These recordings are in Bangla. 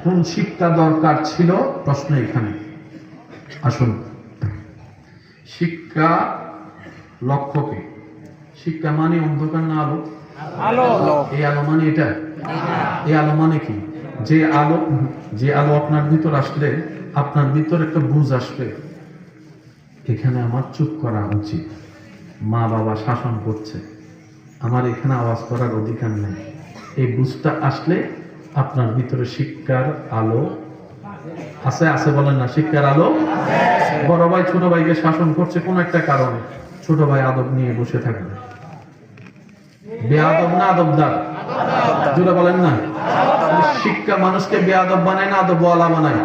কোন শিক্ষা দরকার ছিল, প্রশ্ন এখানে। আসুন, শিক্ষা লক্ষ্য কি? শিক্ষা মানে অন্ধকার না আলো? আলো। এই আলো মানে এটা? এই আলো মানে কি? যে আলো আপনার ভিতর আসলে আপনার ভিতর একটা বুঝ আসবে, এখানে আমার চুপ করা উচিত, মা বাবা শাসন করছে, আমার এখানে আওয়াজ করার অধিকার নেই। এই বুঝটা আসলে আপনার ভিতরে শিক্ষার আলো আছে। আছে বলেন না? শিক্ষার আলো। বড় ভাই ছোট ভাইকে শাসন করছে কোন একটা কারণে, ছোট ভাই আদব নিয়ে বসে থাকবে। বেয়াদব না আদবদার? জোরে বলেন না। শিক্ষা মানুষকে বেয়াদব বানায় না আদবওয়ালা বানায়?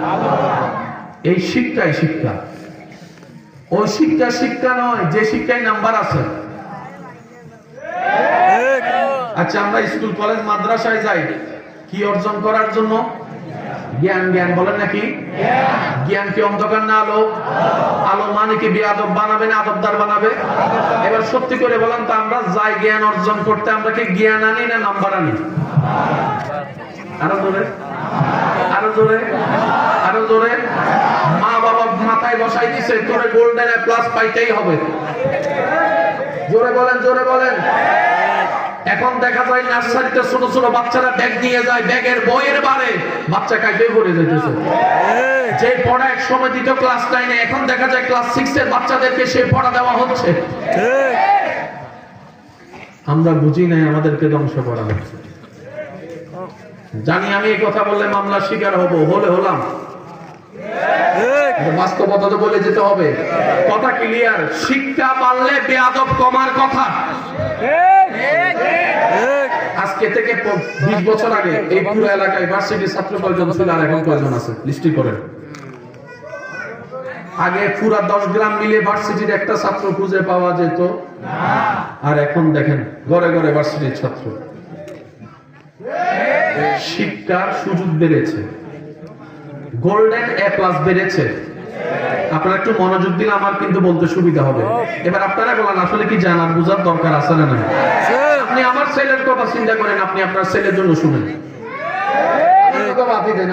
এই শিক্ষাই শিক্ষা। ওই শিক্ষা শিক্ষা নয় যে শিক্ষায় নাম্বার আছে। আচ্ছা, আমরা স্কুল কলেজ মাদ্রাসায় যাই কি অর্জন করার জন্য? জ্ঞান। জ্ঞান বলেন নাকি? জ্ঞান কি অন্ধকার না আলো? আলো মানে কি বেয়াদব বানাবে না আদবদার বানাবে? এবার সত্যি করে বলেন তো, আমরা যাই জ্ঞান অর্জন করতে, আমরা কি জ্ঞান আনি না নাম্বার আনি? আরো জোরে, আরো জোরে, আরো জোরে। মা বাবা মাথায় বসাই দিছে তোরে গোল্ডেন এ প্লাস পাইতেই হবে। জোরে বলেন, জোরে বলেন। এখন দেখা যায় নার্সারিতে ছোট ছোট বাচ্চারা ব্যাগ নিয়ে যায়, ব্যাগের বইয়ের বারে বাচ্চা কাইতে পড়ে যাইতেছে। যে পড়া এক সময় দিত ক্লাস 9-এ, এখন দেখা যায় ক্লাস 6 এর বাচ্চাদেরকে সে পড়া দেওয়া হচ্ছে। আমরা বুঝি নাই আমাদেরকে ধ্বংস করা হচ্ছে। জানি আমি এই কথা বললে মামলার শিকার হব, হলাম। বাস্তবতা তো বলে যেতে হবে। কথা ক্লিয়ার। শিক্ষা বাড়লে বেয়াদব কমার কথা। আজকে থেকে 20 বছর আগে এই পুরো এলাকায় ভার্সিটির ছাত্র কয়জন ছিল আর এখন কয়জন আছে লিস্টি করেন। আগে পুরো 10 গ্রাম মিলে ভার্সিটির একটা ছাত্র খুঁজে পাওয়া যেত না, আর এখন দেখেন ঘরে ঘরে ভার্সিটির ছাত্র। শিক্ষার সুযোগ বেড়েছে, গোল্ডেন এ প্লাস বেড়েছে। আপনারা একটু মনোযোগ দিলে আমার কিন্তু বলতে সুবিধা হবে। এবার আপনারা বলেন আসলে কি জানার বোঝার দরকার আছে না? আপনি আমার ছেলের কথা চিন্তা করেন, আপনি আপনার ছেলের জন্য শুনেন।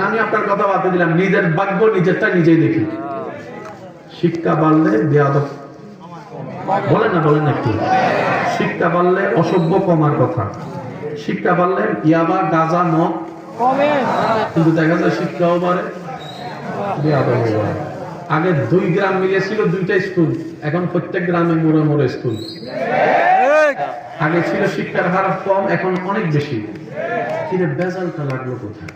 আমি আপনার কথা বাতিয়ে দিলাম, নিজের ভাগ্য নিজেরটা নিজেই দেখি। শিক্ষা বাড়লে বেয়াদব বলেন না, বলেন একটু। শিক্ষা বাড়লে অসভ্য কমার কথা। শিক্ষা বাড়লে ইয়াবা গাঁজা মদ কমে, কিন্তু দেখা যায় শিক্ষাও বাড়ে, বেয়াদব বাড়ে। আগে 2 গ্রাম মিলে ছিল 2টা স্কুল, এখন প্রত্যেক গ্রামে মোড়ে মোড়ে স্কুল। আগে ছিল শিক্ষার হার কম, এখন অনেক বেশি। কিন্তু বেজালটা লাগলো কোথায়?